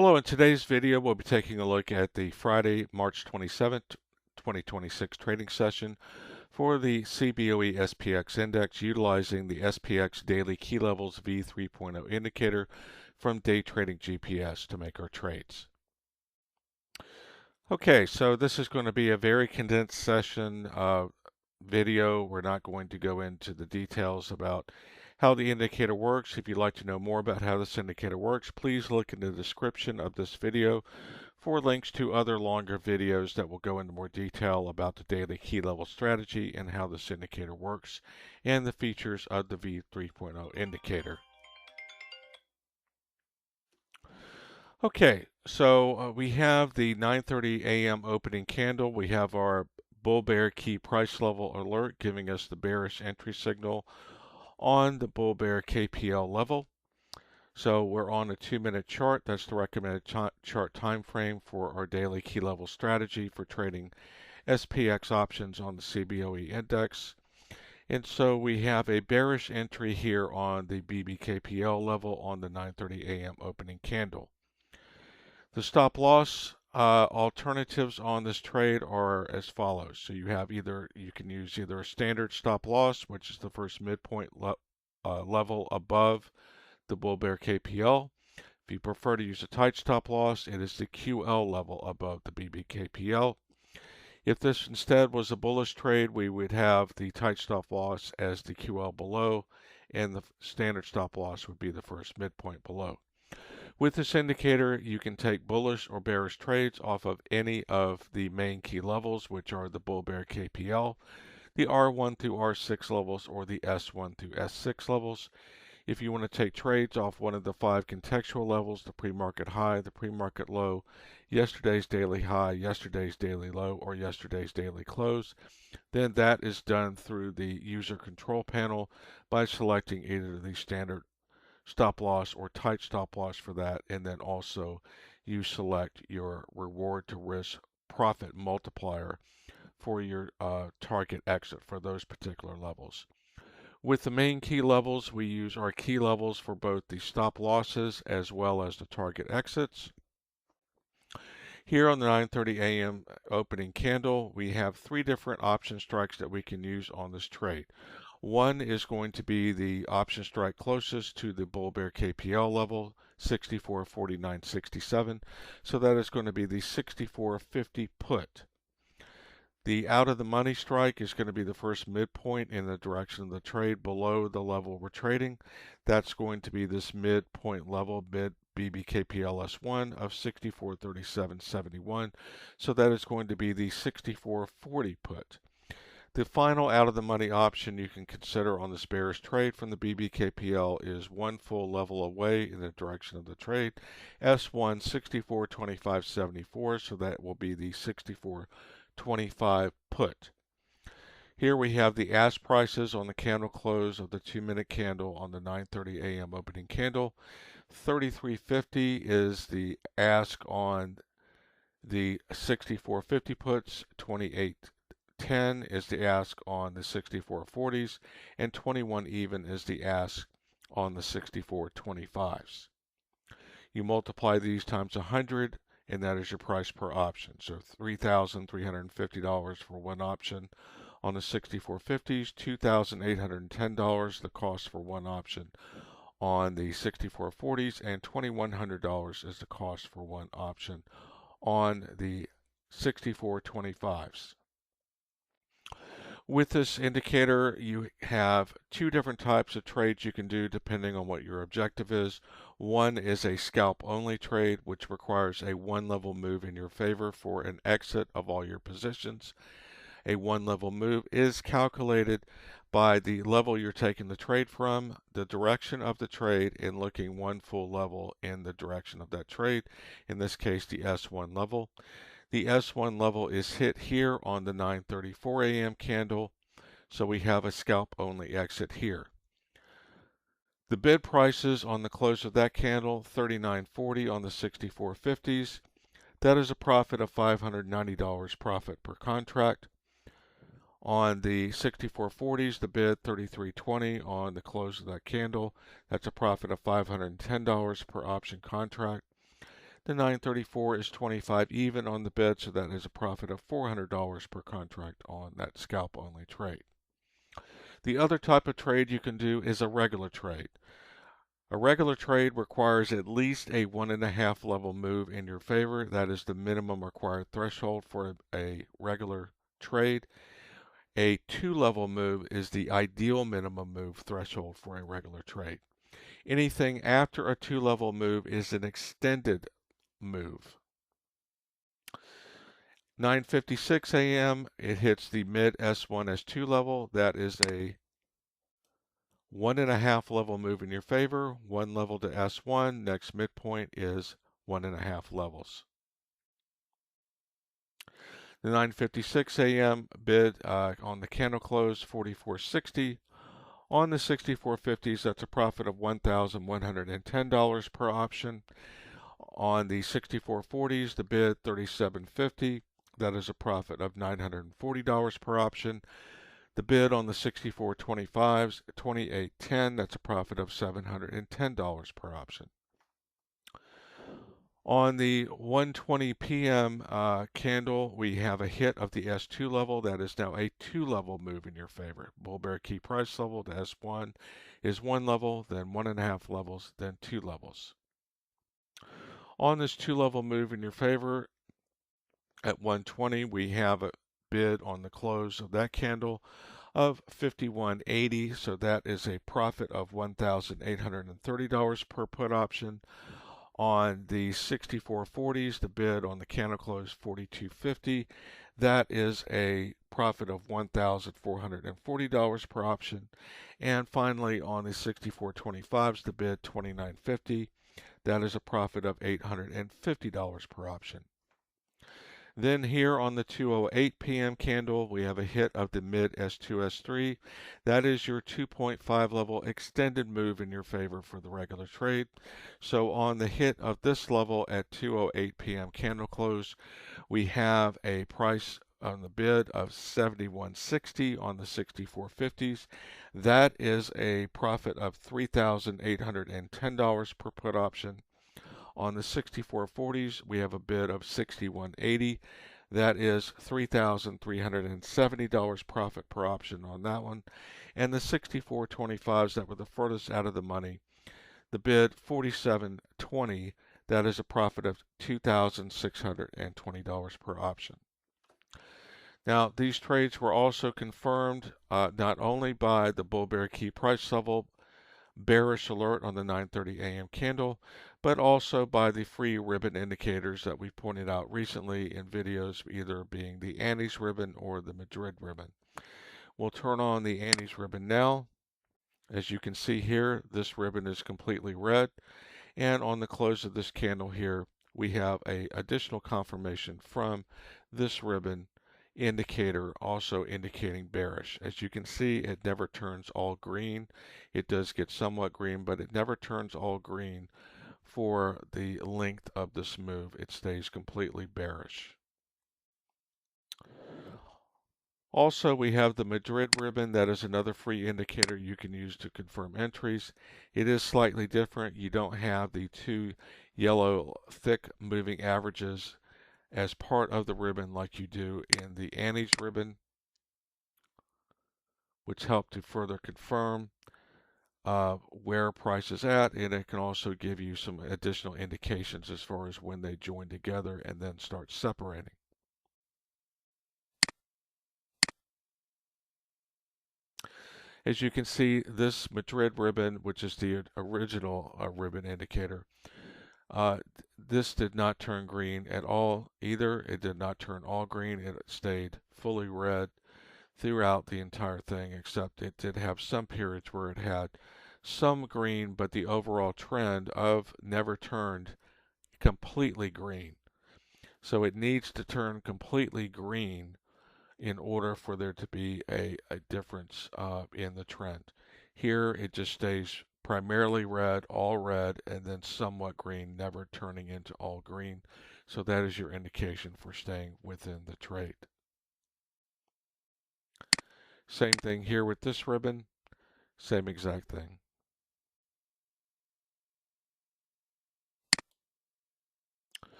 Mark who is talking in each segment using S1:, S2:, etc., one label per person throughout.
S1: Hello, in today's video, we'll be taking a look at the Friday, March 27th, 2026 trading session for the CBOE SPX index utilizing the SPX daily key levels V3.0 indicator from Day Trading GPS to make our trades. Okay, so this is going to be a very condensed session video. We're not going to go into the details about how the indicator works. If you'd like to know more about how this indicator works, please look in the description of this video for links to other longer videos that will go into more detail about the daily key level strategy and how this indicator works and the features of the V3.0 indicator. Okay, so we have the 9:30 a.m. opening candle. We have our bull bear key price level alert giving us the bearish entry signal on the bull bear KPL level. So we're on a 2-minute chart. That's the recommended chart time frame for our daily key level strategy for trading SPX options on the CBOE index. And so we have a bearish entry here on the BBKPL level on the 9:30 a.m. opening candle. The stop loss alternatives on this trade are as follows. So you can use either a standard stop loss, which is the first midpoint level above the bull bear KPL. If you prefer to use a tight stop loss, it is the QL level above the BBKPL. If this instead was a bullish trade, we would have the tight stop loss as the QL below, and the standard stop loss would be the first midpoint below. With this indicator, you can take bullish or bearish trades off of any of the main key levels, which are the bull bear KPL, the R1 through R6 levels, or the S1 through S6 levels. If you want to take trades off one of the 5 contextual levels, the pre-market high, the pre-market low, yesterday's daily high, yesterday's daily low, or yesterday's daily close, then that is done through the user control panel by selecting either the standard stop loss or tight stop loss for that, and then also you select your reward to risk profit multiplier for your target exit for those particular levels. With the main key levels, we use our key levels for both the stop losses as well as the target exits. Here on the 9:30 a.m. opening candle, we have 3 different option strikes that we can use on this trade. One is going to be the option strike closest to the bull bear KPL level, 64.4967. So that is going to be the 64.50 put. The out of the money strike is going to be the first midpoint in the direction of the trade below the level we're trading. That's going to be this midpoint level, mid BBKPLS1 of 64.3771. So that is going to be the 64.40 put. The final out of the money option you can consider on this bearish trade from the BBKPL is one full level away in the direction of the trade, S1 64.2574, so that will be the 64.25 put. Here we have the ask prices on the candle close of the 2-minute candle on the 9:30 a.m. opening candle. 33.50 is the ask on the 64.50 puts, 28.10 is the ask on the 64.40s, and 21 even is the ask on the 64.25s. You multiply these times 100, and that is your price per option. So $3,350 for one option on the 64.50s, $2,810 the cost for one option on the 64.40s, and $2,100 is the cost for one option on the 64.25s. With this indicator, you have 2 different types of trades you can do depending on what your objective is. One is a scalp only trade, which requires a 1 level move in your favor for an exit of all your positions. A 1 level move is calculated by the level you're taking the trade from, the direction of the trade, and looking 1 full level in the direction of that trade, in this case the S1 level. The S1 level is hit here on the 9:34 a.m. candle, so we have a scalp only exit here. The bid prices on the close of that candle, 39.40 on the 64.50s. That is a profit of $590 profit per contract. On the 64.40s, the bid 33.20 on the close of that candle. That's a profit of $510 per option contract. The 934 is 25 even on the bid, so that is a profit of $400 per contract on that scalp only trade. The other type of trade you can do is a regular trade. A regular trade requires at least a 1.5 level move in your favor. That is the minimum required threshold for a regular trade. A 2-level move is the ideal minimum move threshold for a regular trade. Anything after a 2-level move is an extended move. 9:56 a.m. it hits the mid S1 S2 level. That is a 1.5 level move in your favor. 1 level to S1. Next midpoint is 1.5 levels. The 9:56 a.m. bid on the candle close 44.60. On the 64.50s, that's a profit of $1,110 per option. On the 64.40s, the bid 37.50. That is a profit of $940 per option. The bid on the 64.25s, 28.10. That's a profit of $710 per option. On the 1:20 p.m. Candle, we have a hit of the S2 level. That is now a 2-level move in your favor. Bull bear key price level to S1 is 1 level, then 1.5 levels, then 2 levels. On this 2-level move in your favor, at 1:20, we have a bid on the close of that candle of 51.80. So that is a profit of $1,830 per put option. On the 64.40s, the bid on the candle close 42.50. That is a profit of $1,440 per option. And finally, on the 64.25s, the bid 29.50. That is a profit of $850 per option. Then here on the 2:08 p.m. candle, we have a hit of the mid S2, S3. That is your 2.5 level extended move in your favor for the regular trade. So on the hit of this level at 2:08 p.m. candle close, we have a price on the bid of 71.60 on the 64.50s. That is a profit of $3,810 per put option. On the 64.40s, we have a bid of 61.80. That is $3,370 profit per option on that one. And the 64.25s that were the furthest out of the money, the bid 47.20. That is a profit of $2,620 per option. Now, these trades were also confirmed not only by the bull bear key price level, bearish alert on the 9:30 a.m. candle, but also by the free ribbon indicators that we pointed out recently in videos, either being the Annie's ribbon or the Madrid ribbon. We'll turn on the Annie's ribbon now. As you can see here, this ribbon is completely red, and on the close of this candle here, we have a additional confirmation from this ribbon indicator also indicating bearish. As you can see, it never turns all green. It does get somewhat green, but it never turns all green for the length of this move. It stays completely bearish. Also, we have the Madrid ribbon. That is another free indicator you can use to confirm entries. It is slightly different. You don't have the two yellow thick moving averages as part of the ribbon like you do in the Annie's ribbon, which help to further confirm where price is at, and it can also give you some additional indications as far as when they join together and then start separating. As you can see, this Madrid ribbon, which is the original ribbon indicator, this did not turn green at all either. It did not turn all green. It stayed fully red throughout the entire thing, except it did have some periods where it had some green, but the overall trend of never turned completely green. So it needs to turn completely green in order for there to be a difference in the trend. Here it just stays primarily red, all red, and then somewhat green, never turning into all green. So that is your indication for staying within the trade. Same thing here with this ribbon, same exact thing.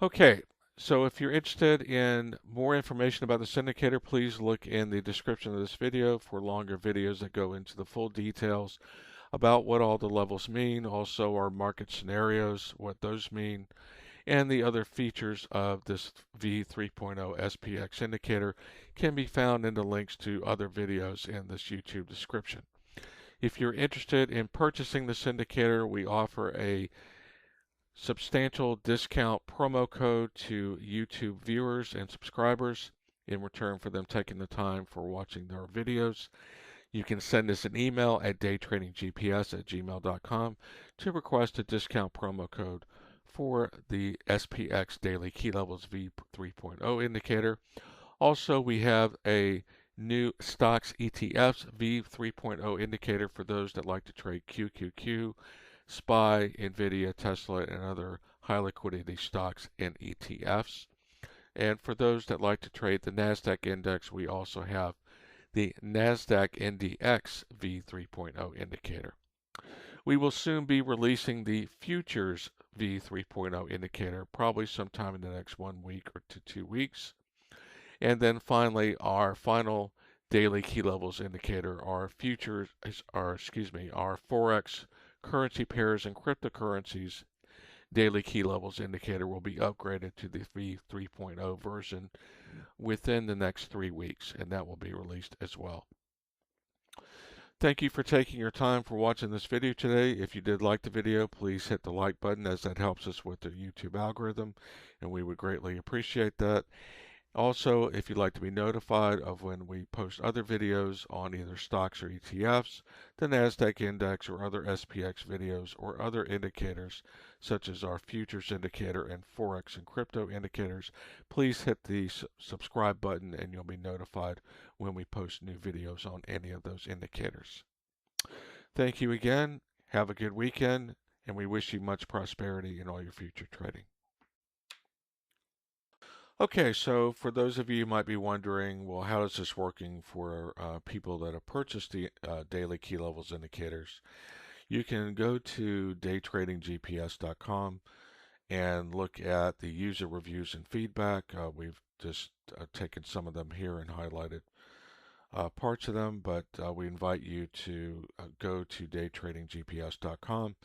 S1: Okay, so if you're interested in more information about this indicator, please look in the description of this video for longer videos that go into the full details about what all the levels mean, also our market scenarios, what those mean, and the other features of this V3.0 SPX indicator can be found in the links to other videos in this YouTube description. If you're interested in purchasing this indicator, we offer a substantial discount promo code to YouTube viewers and subscribers in return for them taking the time for watching their videos. You can send us an email at daytradinggps@gmail.com to request a discount promo code for the SPX Daily Key Levels V3.0 indicator. Also, we have a new stocks ETFs V3.0 indicator for those that like to trade QQQ, SPY, NVIDIA, Tesla, and other high liquidity stocks and ETFs. And for those that like to trade the NASDAQ index, we also have the NASDAQ NDX V3.0 indicator. We will soon be releasing the futures V3.0 indicator, probably sometime in the next 1 week or to 2 weeks. And then finally, our final daily key levels indicator, our Forex currency pairs and cryptocurrencies daily key levels indicator will be upgraded to the V3.0 version within the next 3 weeks, and that will be released as well. Thank you for taking your time for watching this video today. If you did like the video, please hit the like button, as that helps us with the YouTube algorithm, and we would greatly appreciate that. Also, if you'd like to be notified of when we post other videos on either stocks or ETFs, the NASDAQ index, or other SPX videos, or other indicators such as our futures indicator and Forex and crypto indicators, please hit the subscribe button and you'll be notified when we post new videos on any of those indicators. Thank you again. Have a good weekend, and we wish you much prosperity in all your future trading. Okay, so for those of you who might be wondering, well, how is this working for people that have purchased the daily key levels indicators? You can go to daytradinggps.com and look at the user reviews and feedback. We've just taken some of them here and highlighted parts of them, but we invite you to go to daytradinggps.com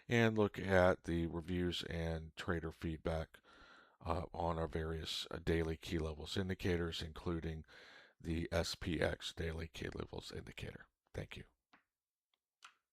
S1: and look at the reviews and trader feedback on our various daily key levels indicators, including the SPX daily key levels indicator. Thank you.